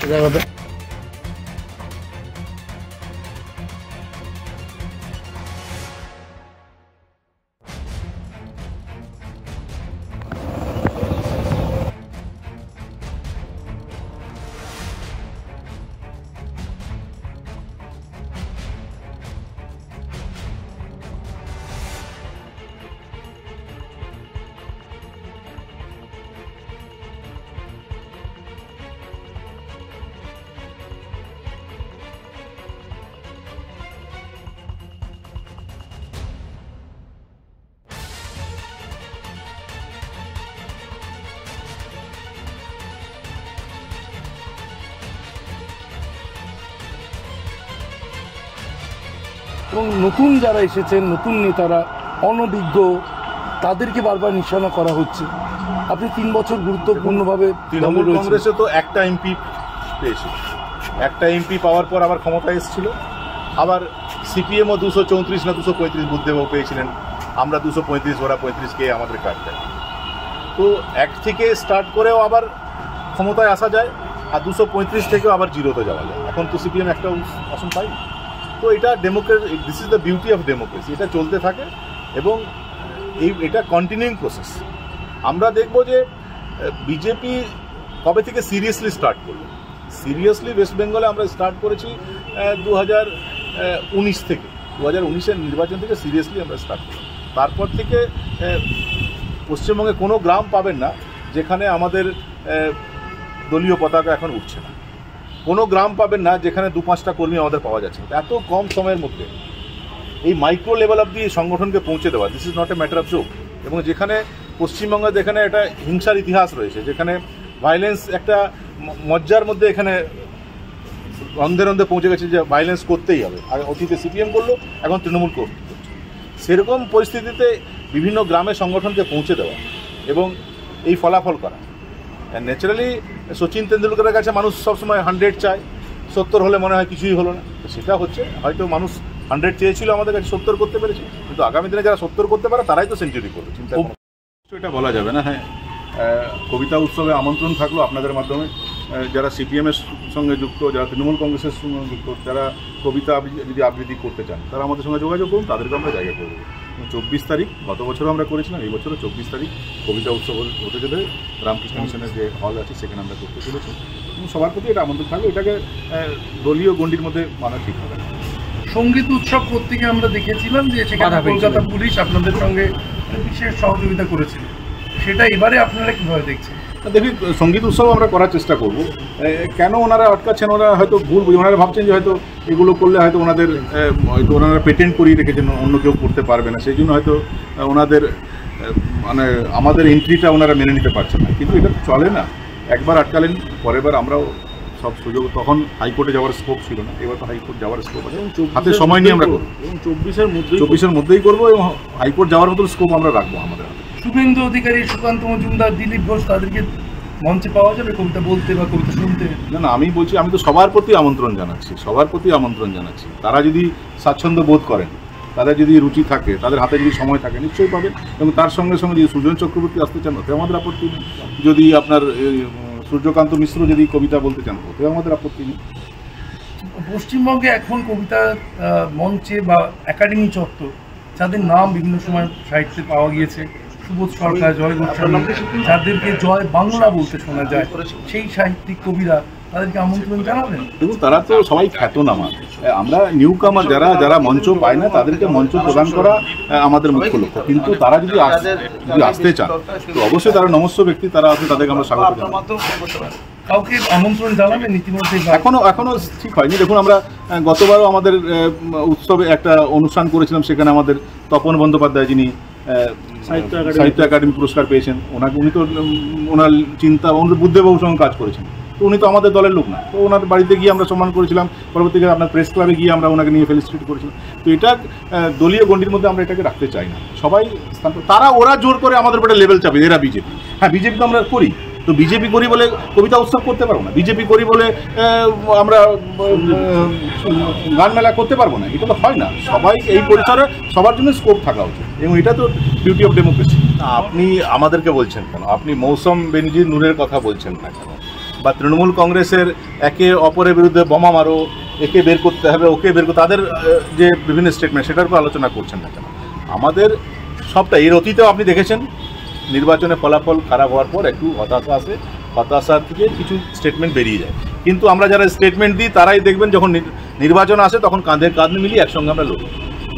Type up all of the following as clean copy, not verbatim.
এবং নতুন যারা এসেছেন, নতুন নেতারা অনভিজ্ঞ, তাদেরকে বারবার নিশানা করা হচ্ছে। আপনি 3 বছর গুরুত্বপূর্ণভাবে তৃণমূল কংগ্রেসে তো একটা এমপি পেয়েছে, একটা এমপি পাওয়ার পর আবার ক্ষমতায় এসেছিল। আবার সিপিএমও 234 না 235 বুদ্ধদেবও পেয়েছিলেন, আমরা 235, ওরা 35কে আমাদের কাট দেয়। তো 1 থেকে স্টার্ট করেও আবার ক্ষমতায় আসা যায়, আর 235 থেকেও আবার জিরোতে যাওয়া যায়। এখন তো সিপিএম একটা আসন পাই। তো এটা democracy, this is the beauty of democracy. এটা চলতে থাকে এবং এটা কন্টিনিউইং প্রসেস। আমরা দেখব যে বিজেপি কবে থেকে সিরিয়াসলি স্টার্ট করলো। সিরিয়াসলি ওয়েস্ট বেঙ্গলে আমরা স্টার্ট করেছি 2019 থেকে। 2019-এর নির্বাচন থেকে সিরিয়াসলি আমরা স্টার্ট করি। তারপর থেকে পশ্চিমবঙ্গে কোনো গ্রাম পাবেন না যেখানে আমাদের দলীয় পতাকা এখন উঠছে না। কোনো গ্রাম পাবেন না যেখানে 2-5টা কর্মী আমাদের পাওয়া যাচ্ছে। এত কম সময়ের মধ্যে এই মাইক্রো লেভেল অব দি সংগঠনকে পৌঁছে দেওয়া, this is not a matter of joke. এবং যেখানে পশ্চিমবঙ্গে যেখানে একটা হিংসার ইতিহাস রয়েছে, যেখানে ভায়োলেন্স একটা মজ্জার মধ্যে এখানে রন্ধে রন্ধে পৌঁছে গেছে যে ভায়োলেন্স করতেই হবে। আর অতীতে সিপিএম করলো, এখন তৃণমূল করছে। সেরকম পরিস্থিতিতে বিভিন্ন গ্রামের সংগঠনকে পৌঁছে দেওয়া এবং এই ফলাফল করা। ন্যাচারালি সচিন তেন্ডুলকরের কাছে মানুষ সবসময় 100 চায়, 70 হলে মনে হয় কিছুই হলো না। সেটা হচ্ছে হয়তো মানুষ 100 চেয়েছিল, আমাদের কাছে 70 করতে পেরেছে, কিন্তু আগামী দিনে যারা 70 করতে পারে তারাই তো সেঞ্চুরি করবে। চিন্তা এটা বলা যাবে না। হ্যাঁ, কবিতা উৎসবে আমন্ত্রণ থাকলো আপনাদের মাধ্যমে। যারা সিপিএমের সঙ্গে যুক্ত, যারা তৃণমূল কংগ্রেসের সঙ্গে যুক্ত, যারা কবিতা যদি আবৃত্তি করতে চান তারা আমাদের সঙ্গে যোগাযোগ করুন, তাদেরকে আমরা জায়গা করবো। 24 তারিখ, গত বছরও আমরা করেছিলাম, এই বছরও 24 তারিখ কবিতা উৎসব হতে চলে। রামকৃষ্ণ মিশনের যে হল আছে সেখানে আমরা করতে চলেছি। এবং সবার প্রতি এটা আমন্ত্রণ থাকলো। এটাকে দলীয় গণ্ডির মধ্যে মানা ঠিক হবে। সঙ্গীত উৎসব করতে গিয়ে আমরা দেখেছিলাম যে সেখানে কলকাতা পুলিশ আপনাদের সঙ্গে বিশেষ সহযোগিতা করেছিল, সেটা এবারে আপনারা কীভাবে দেখছেন? দেখি, সঙ্গীত উৎসব আমরা করার চেষ্টা করব। কেন ওনারা আটকাচ্ছেন, ওনারা হয়তো ভুল, ওনারা ভাবছেন যে হয়তো এগুলো করলে হয়তো ওনারা পেটেন্ট করিয়ে রেখেছেন, অন্য কেউ করতে পারবে না, সেই জন্য হয়তো ওনাদের মানে আমাদের এন্ট্রিটা ওনারা মেনে নিতে পারছেন না। কিন্তু এটা চলে না, একবার আটকালেন, পরের বার আমরাও সব সুযোগ, তখন হাইকোর্টে যাওয়ার স্কোপ ছিল না, এবার তো হাইকোর্ট যাওয়ার স্কোপ আছে, হাতে সময় নিয়ে আমরা করবো। এবং 24-এর মধ্যেই করবো এবং হাইকোর্ট যাওয়ার মতো স্কোপ আমরা রাখবো আমাদের হাতে। শুভেন্দু অধিকারী, সুকান্ত মজুমদার, দিলীপ ঘোষ, তাদেরকে মঞ্চে পাওয়া যাবে কবিতা বলতে বা কবিতা শুনতে? না, আমি বলছি, আমি তো সবার প্রতি আমন্ত্রণ জানাচ্ছি। তারা যদি স্বাচ্ছন্দ্য বোধ করেন, তাদের যদি রুচি থাকে, তাদের হাতে যদি সময় থাকে, নিশ্চয়ই পাবেন। এবং তার সঙ্গে সঙ্গে যদি সুজন চক্রবর্তী আসতে চান, ওতে আমাদের আপত্তি নেই। যদি আপনার সূর্যকান্ত মিশ্র যদি কবিতা বলতে চান, ওতে আমাদের আপত্তি নেই। পশ্চিমবঙ্গে এখন কবিতা মঞ্চে বা একাডেমি চত্বর, যাদের নাম বিভিন্ন সময় সাহিত্যে পাওয়া গিয়েছে, সুবোধ সরকার, জয় গোস্বামী, যাদেরকে জয় বাংলা বলতে শোনা যায়, সেই সাহিত্যিক কবিরা, তাদেরকে আমন্ত্রণ জানাবেন? দেখুন, তারা তো সবাই খ্যাতনামা। আমরা নিউ কামার যারা মঞ্চ পায় না, তাদেরকে মঞ্চ প্রদান করা আমাদের মুখ্য লক্ষ্য। কিন্তু তারা যদি আসতে চান, তো অবশ্যই তারা নমস্য ব্যক্তি, তারা আসলে তাদেরকে আমরা স্বাগত জানাবো। কাউকে আমন্ত্রণ জানাবেন ইতিমধ্যে? এখনো ঠিক হয়নি। দেখুন, আমরা গতবারও আমাদের উৎসবে একটা অনুষ্ঠান করেছিলাম, সেখানে আমাদের তপন বন্দ্যোপাধ্যায়, যিনি সাহিত্য একাডেমি পুরস্কার পেয়েছেন, উনি তো ওনার চিন্তা, বুদ্ধদেববাবুর সঙ্গে কাজ করেছেন, তো উনি তো আমাদের দলের লোক না। তো ওনার বাড়িতে গিয়ে আমরা সম্মান করেছিলাম, পরবর্তীকালে আপনার প্রেস ক্লাবে গিয়ে আমরা ওনাকে নিয়ে ফেলিসিটেট করেছিলাম। তো এটা দলীয় গণ্ডির মধ্যে আমরা এটাকে রাখতে চাই না। সবাই ওরা জোর করে আমাদের উপরে লেভেল চাপে, এরা বিজেপি। হ্যাঁ, বিজেপি তো আমরা করি, তো বিজেপি করি বলে কবিতা উৎসব করতে পারবো না, বিজেপি করি বলে আমরা গান মেলা করতে পারবো না, এটা তো হয় না। সবাই এই পরিসরে সবার জন্য স্কোপ থাকা উচিত, এবং এটা তো বিউটি অফ ডেমোক্রেসি। আপনি আমাদেরকে বলছেন কেন? আপনি মৌসুম বেনজির নূরের কথা বলছেন না কেন? বা তৃণমূল কংগ্রেসের একে অপরের বিরুদ্ধে বোমা মারো, একে বের করতে হবে, ওকে বের করতে, তাদের যে বিভিন্ন স্টেটমেন্ট সেটার উপর আলোচনা করছেন না কেন? আমাদের সবটা এর অতীতেও আপনি দেখেছেন, নির্বাচনে ফলাফল খারাপ হওয়ার পর একটু হতাশা আসে, হতাশার থেকে কিছু স্টেটমেন্ট বেরিয়ে যায়। কিন্তু আমরা যারা স্টেটমেন্ট দিই তারাই দেখবেন যখন নির্বাচন আসে তখন কাঁধে কাঁধ মিলিয়ে একসঙ্গে আমরা লড়ব।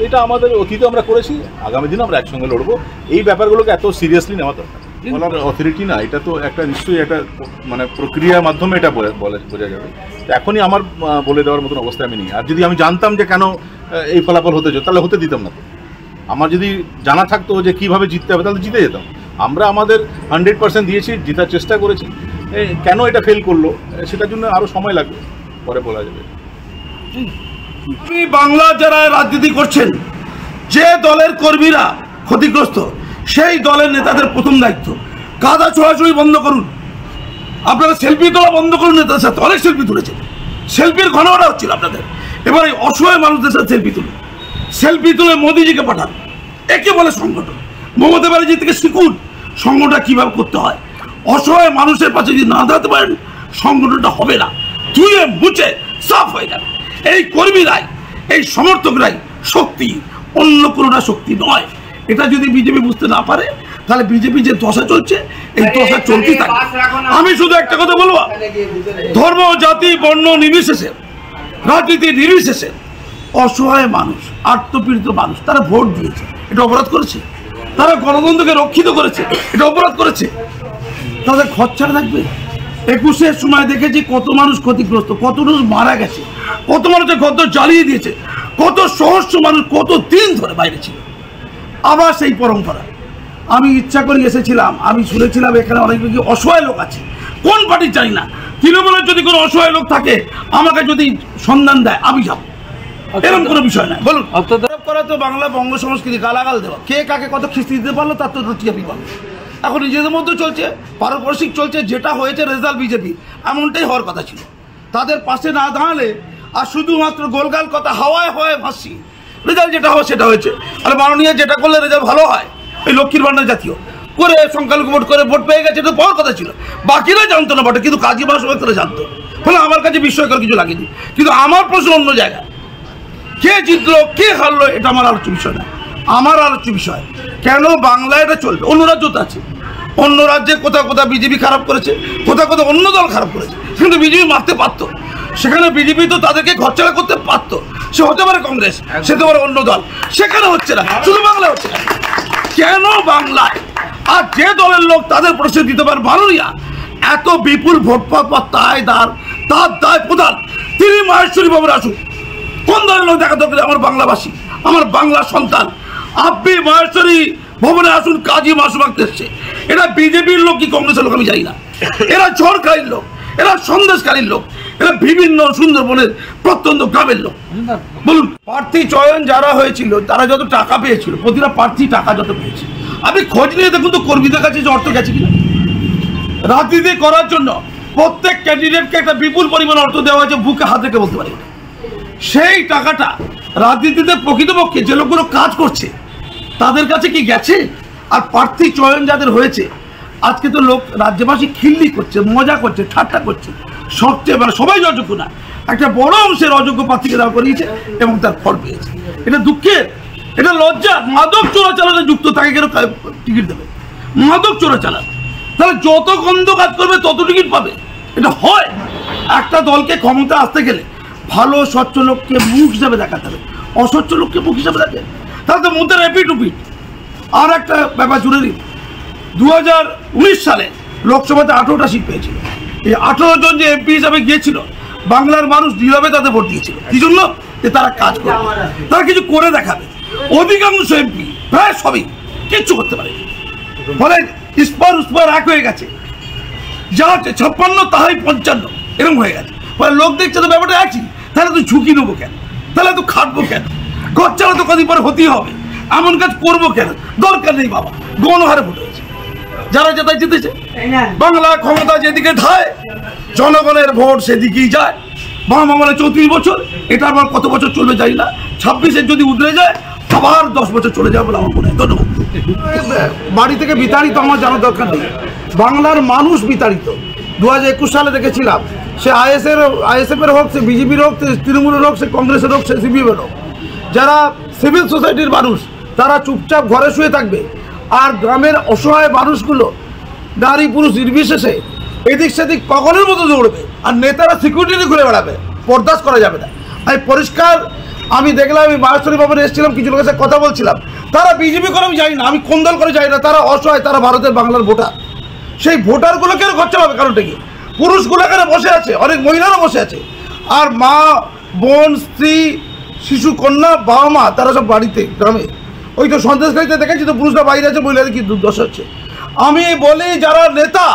এটা আমাদের অতীতে আমরা করেছি, আগামী দিনে আমরা একসঙ্গে লড়বো। এই ব্যাপারগুলোকে এত সিরিয়াসলি নেওয়া দরকার। বলার অথরিটি না, এটা তো একটা নিশ্চয়ই একটা মানে প্রক্রিয়ার মাধ্যমে এটা বোঝা যাবে। তো এখনই আমার বলে দেওয়ার মতন অবস্থা আমি নেই। আর যদি আমি জানতাম যে কেন এই ফলাফল হতে যেত তাহলে হতে দিতাম না। তো আমার যদি জানা থাকতো যে কীভাবে জিততে হবে তাহলে জিতে যেতাম। আমরা আমাদের 100% দিয়েছি, জেতার চেষ্টা করেছি। কেন এটা ফেল করলো সেটার জন্য আরও সময় লাগবে, পরে বলা যাবে। বাংলা যারা রাজনীতি করছেন, যে দলের কর্মীরা ক্ষতিগ্রস্ত, সেই দলের নেতাদের প্রথম দায়িত্ব কাদা ছোড়াছুড়ি বন্ধ করুন। আপনারা সেলফি তোলা বন্ধ করুন। নেতাদের সাথে অনেক সেলফি তুলেছেন, সেলফির ঘনঘটা হচ্ছিল আপনাদের। এবার এই অসহায় মানুষদের সাথে সেলফি তুলুন, সেলফি তুলে মোদিজিকে পাঠান। একে বলে সংগঠন। মমতা ব্যানার্জি থেকে শিখুন সংগঠনটা কীভাবে করতে হয়। অসহায় মানুষের পাশে যদি না দাঁড়াতে পারেন সংগঠনটা হবে না, ধুয়ে মুছে সাফ হয়ে যাবে। এই কর্মীরাই, এই সমর্থকরাই শক্তি, অন্য কোনোটা শক্তি নয়। এটা যদি বিজেপি বুঝতে না পারে তাহলে বিজেপি যে দশা চলছে এই দশা চলতেই থাকে। আমি শুধু একটা কথা বলবো, ধর্ম, জাতি, বর্ণ নির্বিশেষে, রাজনীতি নির্বিশেষে অসহায় মানুষ, আত্মপীড়িত মানুষ তারা ভোট দিয়েছে, এটা অপরাধ করেছে? তারা গণতন্ত্রকে রক্ষিত করেছে, এটা অপরাধ করেছে? তাদের খরচাটা থাকবে। 21-এর সময় দেখেছি কত মানুষ ক্ষতিগ্রস্ত, কত মানুষ মারা গেছে, কত মানুষের ঘর জ্বালিয়ে দিয়েছে, কত সহস্র মানুষ কত দিন ধরে বাইরে ছিল। আবার সেই পরম্পরা। আমি ইচ্ছা করে এসেছিলাম, আমি শুনেছিলাম এখানে অনেক বেশি অসহায় লোক আছে, কোন পার্টির জানি না। তৃণমূলের যদি কোনো অসহায় লোক থাকে আমাকে যদি সন্ধান দেয় আমি যাবো, এরকম কোনো বিষয় না। বলুন, করা তো বাংলা বঙ্গ সংস্কৃতি, গালাগাল দেওয়া, কে কাকে কত খিস্তি দিতে পারলো তার তো টিআরপি পাবে। এখন নিজেদের মধ্যে চলছে, পারস্পরিক চলছে, যেটা হয়েছে রেজাল্ট বিজেপি এমনটাই হওয়ার কথা ছিল। তাদের পাশে না দাঁড়ালে আর শুধুমাত্র গোলগাল কথা, হাওয়ায় হাওয়ায় ভাসছি, রেজাল্ট যেটা হয় সেটা হয়েছে। আর মাননীয় যেটা করলে রেজাল্ট ভালো হয়, এই লক্ষ্মীর ভান্ডার জাতীয় করে সংখ্যালঘু ভোট করে ভোট পেয়ে গেছে, এটা পাওয়ার কথা ছিল। বাকিরা জানতো না বটে, কিন্তু কাজী মানুষ জানতো। ফলে আমার কাছে বিস্ময়কর কিছু লাগেনি। কিন্তু আমার প্রশ্ন অন্য জায়গায়, কে জিতলো কে হারলো এটা আমার আলোচ্য বিষয় না। আমার আলোচ্য বিষয় কেন বাংলায় এটা চলবে। অন্য রাজ্যতে আছে, অন্য রাজ্যে কোথাও কোথাও বিজেপি খারাপ করেছে, কোথাও কোথাও অন্য দল খারাপ করেছে, কিন্তু বিজেপি মারতে পারতো। সেখানে বিজেপি তো তাদেরকে ঘরছাড়া করতে পারতো। সে হতে পারে কংগ্রেস, সে হতে পারে অন্য দল, সেখানে হচ্ছে না, শুধু বাংলায় হচ্ছে না। কেন বাংলায়? আর যে দলের লোক তাদের প্রশ্ন দিতে পারে মাননীয়া, এত বিপুল ভোট পাওয়ার তার দায় প্রধান তিনি মাহেশ্বরী বাবুর আসুন। কোন দলের লোক দেখা দরকার? আমার বাংলাবাসী, আমার বাংলা সন্তান, আপনি মাহেশ্বরী ভবনে আসুন। কাজী মাসুম আক্তার এসছে, এরা বিজেপির লোক কি কংগ্রেসের লোক আমি জানি না। এরা ঝড়খালির লোক, এরা সন্দেশকারীর লোক, এরা বিভিন্ন সুন্দরবনের প্রত্যন্ত গ্রামের লোক। বলুন, প্রার্থী চয়ন যারা হয়েছিল তারা যত টাকা পেয়েছিল, প্রতিটা প্রার্থী টাকা যত পেয়েছে, আপনি খোঁজ নিয়ে দেখুন তো কর্মীদের কাছে যে অর্থ গেছে কিনা। রাজনীতি করার জন্য প্রত্যেক ক্যান্ডিডেটকে একটা বিপুল পরিমাণ অর্থ দেওয়া হয়েছে, বুকে হাত রেখে বলতে পারি। সেই টাকাটা রাজনীতিতে প্রকৃতপক্ষে যে লোকগুলো কাজ করছে তাদের কাছে কি গেছে? আর প্রার্থী চয়ন যাদের হয়েছে, আজকে তো লোক রাজ্যবাসী খিল্লি করছে, মজা করছে, ঠাট্টা করছে। সবচেয়ে মানে সবাই অযোগ্য না, একটা বড় অংশের অযোগ্য প্রার্থীকে দেওয়া করিয়েছে এবং তার ফল পেয়েছে। এটা দুঃখের, এটা লজ্জা। মাদক চোরাচালানে যুক্ত তাকে কেন টিকিট দেবে? মাদক চোরাচালান, তাহলে যত গন্ধ কাজ করবে তত টিকিট পাবে। এটা হয়। একটা দলকে ক্ষমতা আসতে গেলে ভালো স্বচ্ছ লোককে মুখ হিসাবে দেখাতে হবে, অস্বচ্ছ লোককে মুখ হিসাবে দেখে তাহলে তো মধ্যে রেপিট উপিট। আর একটা ব্যাপার জুড়ে দিন, 2019 সালে লোকসভাতে 18টা সিট পেয়েছিল। এই 18 জন যে এমপি হিসাবে গিয়েছিল, বাংলার মানুষ নীরবে তাদের ভোট দিয়েছিল। কি জন্য? যে তারা কাজ করবে, তারা কিছু করে দেখাবে। অধিকাংশ এমপি, প্রায় সবই কিচ্ছু করতে পারে। ফলে ইস্পার উস্পার এক হয়ে গেছে, যা 56 তাহাই 55 এরকম হয়ে গেছে। ফলে লোক দেখছে তো ব্যাপারটা একই, তাহলে তো ঝুঁকি নেবো কেন, তাহলে তো খাটবো কেন, ঘর চালা তো কদিন পরে হতেই হবে, এমন কাজ করবো কেন? দরকার নেই বাবা। গণহারে ভোট হয়েছে, যারা যেটাই জিতেছে। বাংলা ক্ষমতা যেদিকে ধায়, জনগণের ভোট সেদিকেই যায়। বাবা মানে 34 বছর, এটা আবার কত বছর চলবে জানি না। 26-এর যদি উতরে যায় আবার 10 বছর চলে যাবে বলে আমার মনে হয়। ধন্যবাদ। বাড়ি থেকে বিতাড়িত আমার জানার দরকার নেই, বাংলার মানুষ বিতাড়িত। 2021 সালে দেখেছিলাম, সে আইএসএফের হোক, সে বিজেপির হোক, সে তৃণমূলের হোক, সে কংগ্রেসের হোক, সে সিপিএমের হোক, যারা সিভিল সোসাইটির মানুষ তারা চুপচাপ ঘরে শুয়ে থাকবে, আর গ্রামের অসহায় মানুষগুলো নারী পুরুষ নির্বিশেষে এদিক সেদিক পাগলের মতো দৌড়বে, আর নেতারা সিকিউরিটি ঘুরে বেড়াবে। বরদাস্ত করা যাবে না। আমি পরিষ্কার আমি দেখলাম, আমি মাহেশ্বরী ভবনে এসেছিলাম, কিছু লোকের সাথে কথা বলছিলাম, তারা বিজেপি করে আমি জানি না, আমি কোন দল করে জানি না, তারা অসহায়, তারা ভারতের বাংলার ভোটার। সেই ভোটারগুলো কেন খরচা পাবে? কারণটা কি? পুরুষগুলো এখানে বসে আছে, অনেক মহিলারা বসে আছে, আর মা বোন স্ত্রী শিশু কন্যা বাবা মা তারা সব বাড়িতে গ্রামে। ওই তো সন্দেশখালিতে দেখেছি তো, পুরুষরা বাইরে আছে, মহিলাদের কি দুর্দশা হচ্ছে। আমি বলি যারা নেতা,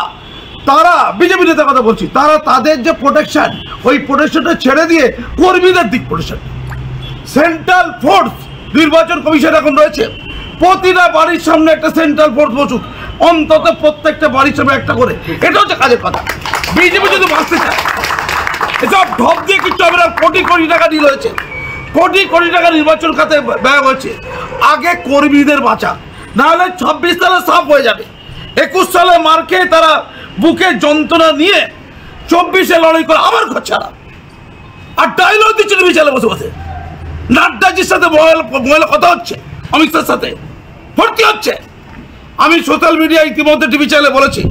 তারা বিজেপি নেতার কথা বলছি, তারা তাদের যে প্রোটেকশন, ওই প্রোটেকশনটা ছেড়ে দিয়ে কর্মীদের দিক প্রোটেকশন। সেন্ট্রাল ফোর্স নির্বাচন কমিশন এখন রয়েছে, প্রতিটা বাড়ির সামনে একটা সেন্ট্রাল ফোর্স বসুক, অন্তত প্রত্যেকটা বাড়ির সামনে একটা করে। এটা হচ্ছে কাজের কথা। বিজেপি যদি বাঁচতে চায়, এসব ঢপ দিয়ে কিচ্ছু হবে না। কোটি কোটি টাকা ডিল হয়েছে, কোটি কোটি টাকা নির্বাচন খাতে ব্যয় হয়েছে। আগে কর্মীদের বাঁচা, নাহলে 26 সালে সাফ হয়ে যাবে। 21 সালে মার খেয়ে তারা বুকে যন্ত্রণা নিয়ে 24-এ লড়াই করে আবার ঘর ছাড়া, আর ডায়লগ দিচ্ছে বিচারে বসে বসে। নাড্ডাজির সাথে মোবাইলে কথা হচ্ছে, অমিত শাহের সাথে ভর্তি হচ্ছে। আমি সোশ্যাল মিডিয়া ইতিমধ্যে টিভি চ্যানেলে বলেছি,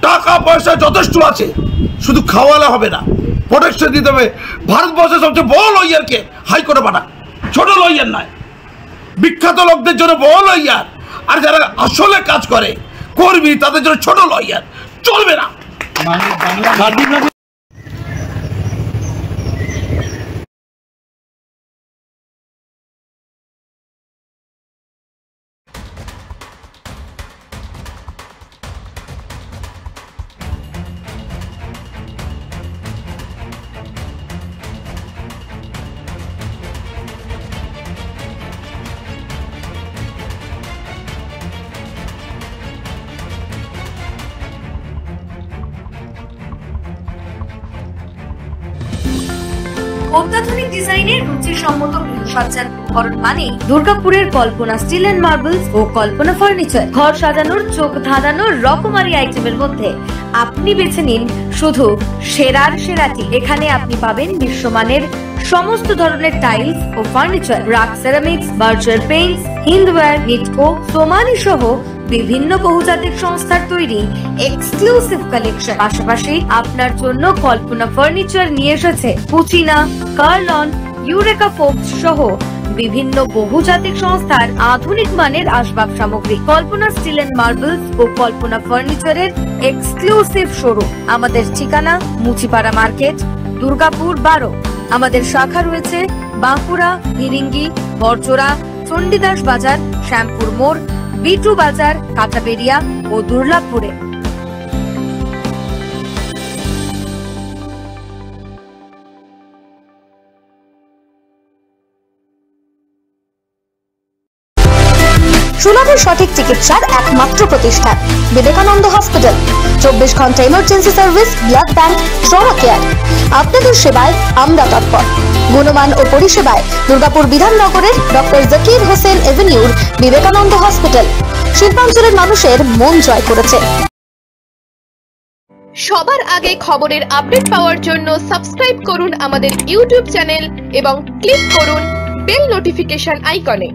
টাকা পয়সা যথেষ্ট আছে, শুধু খাওয়ালে হবে না, প্রোটেকশন দিতে হবে। ভারতবর্ষের সবচেয়ে বড় লয়ারকে হাইকোর্টে পাঠাক, ছোট লয়ার নয়, বিখ্যাত লোকদের জন্য বড় লয়ার, আর যারা আসলে কাজ করে কর্মী তাদের জন্য ছোট লয়ার চলবে না। অত্যাধুনিক ডিজাইনের রুচিসম্মত গৃহসজ্জার উপকরণ মানে দুর্গাপুরের কল্পনা স্টিল এন্ড মার্বেলস ও কল্পনা ফার্নিচার। ঘর সাজানোর চোখ ধাঁধানোর রকমারি আইটেমের মধ্যে আপনি বেছে নিন শুধু সেরার সেরাটি। এখানে আপনি পাবেন বিশ্বমানের সমস্ত ধরনের টাইলস ও furniture, RAK ceramics, Berger paints, Hindware, Nitco, Somany সহ বিভিন্ন বহুজাতিক সংস্থার তৈরি এক্সক্লুসিভ কালেকশন। পাশাপাশি আপনার জন্য কল্পনা ফার্নিচার নিয়ে এসেছে পুচিনা, কার্লন, ইউরেকা ফোকস সহ বিভিন্ন বহুজাতিক সংস্থার আধুনিক মানের আসবাব সামগ্রী। কল্পনা স্টিল এন্ড মার্বেলস ও কল্পনা ফার্নিচারের এক্সক্লুসিভ শোরুম। আমাদের ঠিকানা মুচিপাড়া মার্কেট, দুর্গাপুর 12। আমাদের শাখা রয়েছে বাঁকুড়া, ফিরিঙ্গি, বড়জোড়া, চণ্ডীদাস বাজার, শ্যামপুর মোড়, বিটু বাজার, কাঁটাবেড়িয়া ও দুর্লাভপুরে। সুলভের সঠিক চিকিৎসার একমাত্র প্রতিষ্ঠান বিবেকানন্দ হসপিটাল। 24 ঘন্টা emergency service, blood bank, trauma care. আপনাদের সেবায় আমরা তৎপর। গুণমান ও পরিষেবায় দুর্গাপুর বিধাননগরের ডক্টর জাকির হোসেন এভিনিউর বিবেকানন্দ হসপিটাল শিল্পাঞ্চলের মানুষের মন জয় করেছে। সবার আগে খবরের আপডেট পাওয়ার জন্য সাবস্ক্রাইব করুন আমাদের ইউটিউব চ্যানেল এবং ক্লিক করুন বেল নোটিফিকেশন আইকনে।